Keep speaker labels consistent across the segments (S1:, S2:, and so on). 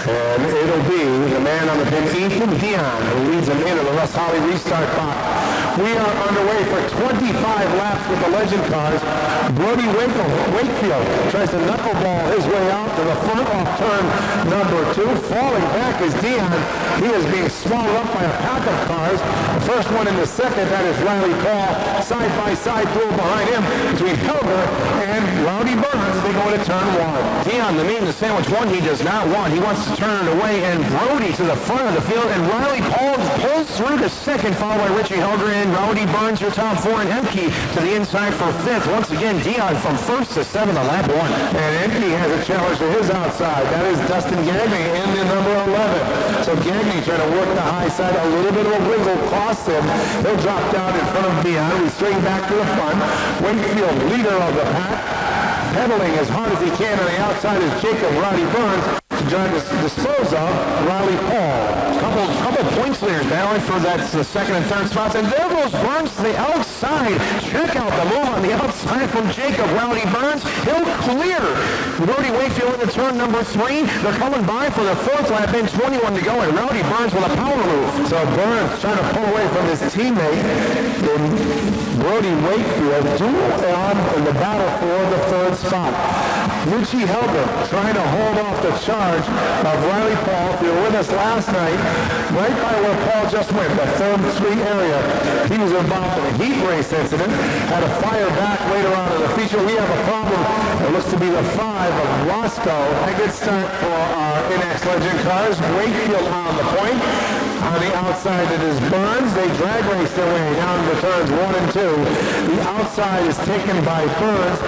S1: And it'll be the man on the pin, Ethan Dion, who leads him into the Russ Holly restart box. We are underway for 25 laps with the legend cars. Brody Wakefield tries to knuckleball his way out to the front off turn number 2. Falling back is Dion. He is being swallowed up by a pack of cars. The first one in the second, that is Riley Paul. Side-by-side duel behind him between Helger and Rowdy Burns as they go into turn 1.
S2: Dion, the meat in the sandwich one, he does not want. He wants to turn it away, and Brody to the front of the field, and Riley Paul pulls through to second, followed by Richie Helger and Rowdy Burns, your top 4, and Emke to the inside for 5th. Once again, Dion from 1st to 7th on lap 1.
S1: And Emke has a challenge to his outside. That is Dustin Gagne in the number 11. So Gagne trying to work the high side. A little bit of a wiggle costs him. He'll drop down in front of Dion. We swing back to the front. Wakefield, leader of the pack, pedaling as hard as he can on the outside is Jacob Rowdy Burns to try to dispose of Riley Paul.
S2: Couple points leaders battling for that the second and third spots, and there goes Burns to the outside. Check out the move on the outside from Jacob Rowdy Burns. He'll clear Brody Wakefield into turn number 3. They're coming by for the 4th lap in, 21 to go, and Rowdy Burns with a power move.
S1: So Burns trying to pull away from his teammate in Brody Wakefield, duel on in the battle for the 3rd spot. Richie Helger trying to hold off the charge of Riley Paul. If you were with us last night, right by where Paul just went, the 3rd street area, he was involved in a heat race incident, had to fire back later on in the feature. We have a problem. It looks to be the 5 of Roscoe. A good start for our NX Legend cars. Wakefield on the point. On the outside, it is Burns. They drag race their way down to turns 1 and 2. The outside is taken by Burns.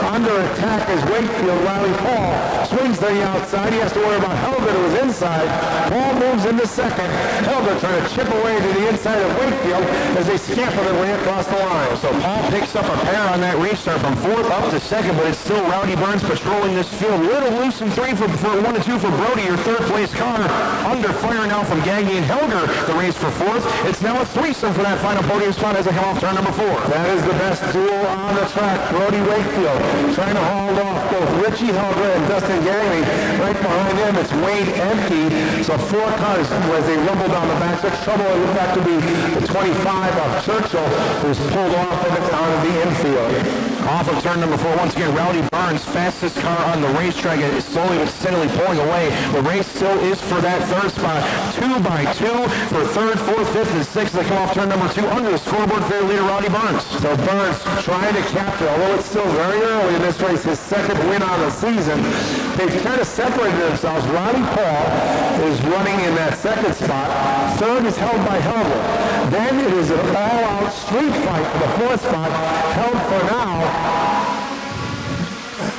S1: Under attack is Wakefield. Riley Paul swings to the outside. He has to worry about Helger, who is inside. Paul moves into second. Helger trying to chip away to the inside of Wakefield as they scamper their way across the line.
S2: So Paul picks up a pair on that restart from 4th up to 2nd, but it's still Rowdy Burns patrolling this field. Little loose in 3 for 1 and 2 for Brody, your 3rd place car. Under fire now from Gagne and Helger, the race for 4th. It's now a threesome for that final podium spot as they come off turn number 4.
S1: That is the best duel on the track. Brody Wakefield trying to hold off both Richie Helger and Dustin Gagne. Right behind him, it's Wade Emke. So 4 cars as they rumble down the back. Such trouble, it looked like to be the 25 of Churchill, who's pulled off and it's out of the infield.
S2: Off of turn number 4, once again, Rowdy Burns, fastest car on the racetrack, is slowly but steadily pulling away. The race still is for that 3rd spot. 2 by 2 for 3rd, 4th, 5th, and 6th. They come off turn number 2 under the scoreboard for leader Rowdy Burns.
S1: So Burns trying to capture, although it's still very early in this race, his 2nd win on the season. They've kind of separated themselves. Riley Paul is running in that 2nd spot. 3rd is held by Helger. Then it is an all-out street fight for the 4th spot, held for now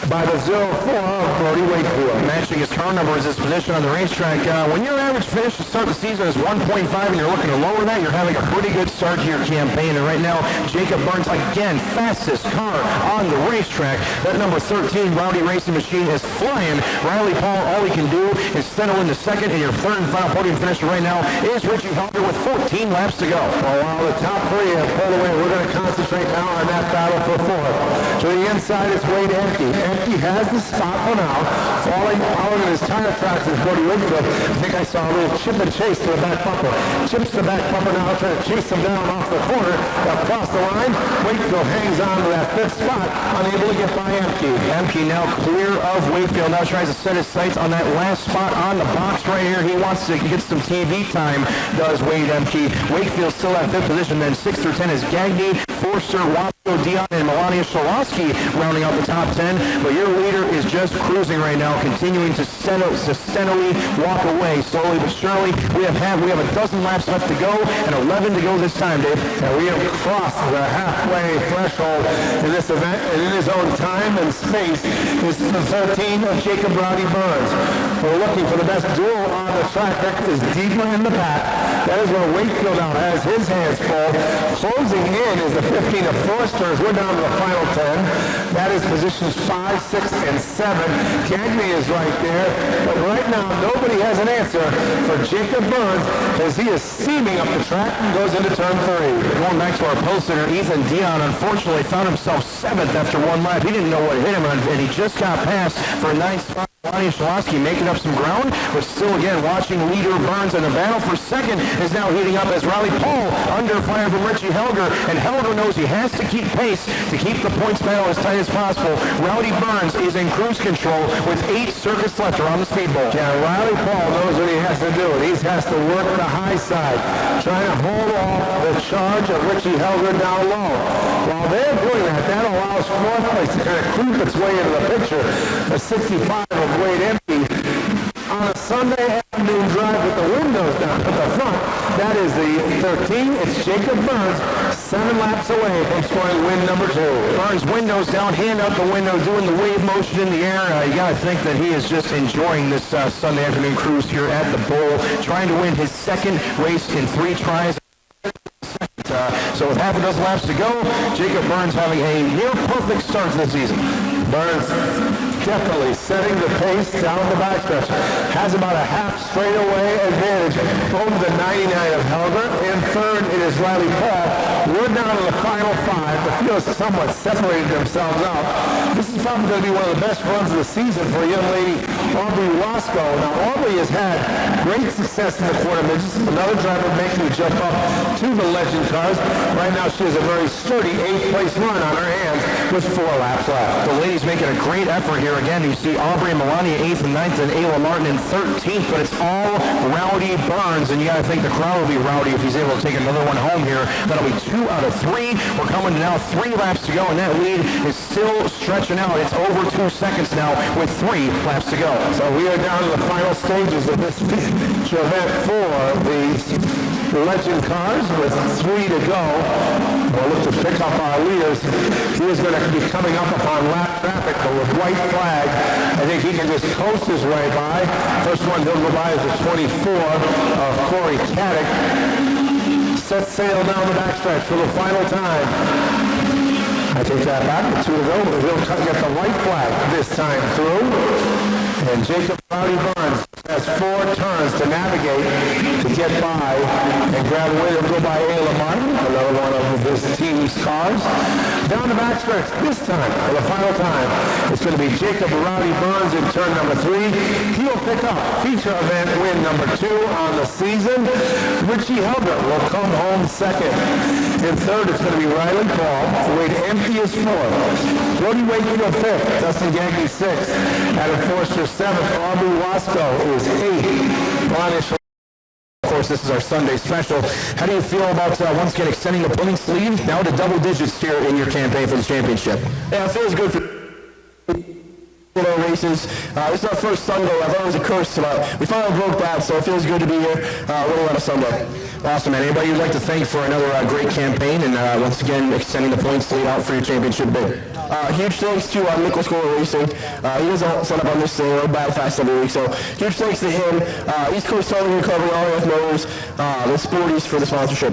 S1: by the 0-4 of Brody Wakefield.
S2: Matching his car number is his position on the racetrack. When your average finish to start the season is 1.5 and you're looking to lower that, you're having a pretty good start to your campaign. And right now, Jacob Burns, again, fastest car on the racetrack. That number 13 Rowdy Racing Machine is flying. Riley Paul, all he can do is settle into 2nd, and your 3rd and final podium finisher right now is Richie Helger with 14 laps to go.
S1: Well, while the top 3 have pulled away, we're going to concentrate now on that battle for 4th. To the inside is Wade Emke. He has the spot for now, following in his tire tracks is Brody Wakefield. I think I saw a little chip and chase to the back bumper. Chips the back bumper now, trying to chase him down off the corner, across the line. Wakefield hangs on to that 5th spot, unable to get by Emke.
S2: Emke now clear of Wakefield, now tries to set his sights on that last spot on the box right here. He wants to get some TV time, does Wade Emke. Wakefield still at 5th position, then 6 through 10 is Gagne, Forster, Waterford, Dion, and Melania Shalowski rounding out the top 10. But your leader is just cruising right now, continuing to steadily walk away, slowly but surely. We have a dozen laps left to go, and 11 to go this time, Dave.
S1: And we have crossed the halfway threshold in this event, and in his own time and space is the 13 of Jacob Rowdy Burns. We're looking for the best duel on the track. That is deeper in the pack. That is where Wakefield now has his hands full. Closing in is the 15 of Forster as we're down to the final 10. That is positions 5, 6, and 7. Gagne is right there. But right now, nobody has an answer for Jacob Burns as he is steaming up the track and goes into turn 3.
S2: Going back to our poster, Ethan Dion unfortunately found himself 7th after 1 lap. He didn't know what hit him, and he just got past for a 9th spot. Lonnie Shalosky making up some ground, but still again watching leader Burns, and the battle for second is now heating up as Riley Paul under fire from Richie Helger, and Helger knows he has to keep pace to keep the points battle as tight as possible. Rowdy Burns is in cruise control with 8 circuits left around the speedball.
S1: Yeah, Riley Paul knows what he has to do. He has to work the high side, trying to hold off the charge of Richie Helger down low. While they're doing that, that allows fourth place to kind of creep its way into the picture. The 65 of Wade Empty on a Sunday afternoon drive with the windows down at the front. That is the 13. It's Jacob Burns, 7 laps away from scoring win number 2.
S2: Burns windows down, hand out the window, doing the wave motion in the air. You got to think that he is just enjoying this Sunday afternoon cruise here at the Bowl, trying to win his second race in 3 tries. So with half a dozen laps to go, Jacob Burns having a near-perfect start to the season.
S1: Burns definitely setting the pace down the backstretch. Has about a half straightaway advantage over the 99 of Helger. In third, it is Riley Paul. We're down to the final 5. The field has somewhat separated themselves out. This is probably going to be one of the best runs of the season for a young lady, Aubrey Wasco. Now, Aubrey has had great success in the quarter midgets. Another driver making the jump up to the legend cars. Right now, she has a very sturdy 8th place run on her hands with 4 laps left.
S2: The ladies making a great effort here. Again, you see Aubrey and Melania 8th and 9th, and Ayla Martin in 13th, but it's all Rowdy Burns, and you got to think the crowd will be rowdy if he's able to take another one home here. That'll be 2 out of 3. We're coming to now 3 laps to go, and that lead is still stretching out. It's over 2 seconds now with 3 laps to go.
S1: So we are down to the final stages of this feature event for the legend cars with 3 to go. We'll look to pick up our leaders. He is going to be coming up upon lap traffic, but with white flag, I think he can just coast his way by. First one he'll go by is the 24 of Corey Caddick. Set sail down the backstretch for the final time. I take that back with 2 to go, but he'll get the white flag this time through. And Jacob Rowdy Burns has 4 turns to navigate to get by and grab away to go by Ayla Martin, another one of this team's cars. Down the backstretch this time for the final time. It's going to be Jacob Rowdy Burns in turn number 3. He'll pick up feature event win number 2 on the season. Richie Helger will come home second. In third, it's going to be Riley Paul. Wade Empty is 4th. Brody Wakefield 5th. Dustin Gaggy 6th. Adam Forster 7th. Aubrey Wasco is 8th. Lonnie
S2: Of course, this is our Sunday special. How do you feel about once again extending the points lead now to double digits here in your campaign for the championship?
S3: Yeah, it feels good for races. This is our first Sunday. I thought it was a curse, but we finally broke that, so it feels good to be here winning on a Sunday.
S2: Awesome, man. Anybody you'd like to thank for another great campaign and once again extending the points lead out for your championship bid?
S3: Huge thanks to Nicholas Gore Racing. He doesn't set up on this thing. We're battle fast every week, so huge thanks to him. East Coast Southern covering all AF Motors, the Sporties for the sponsorship.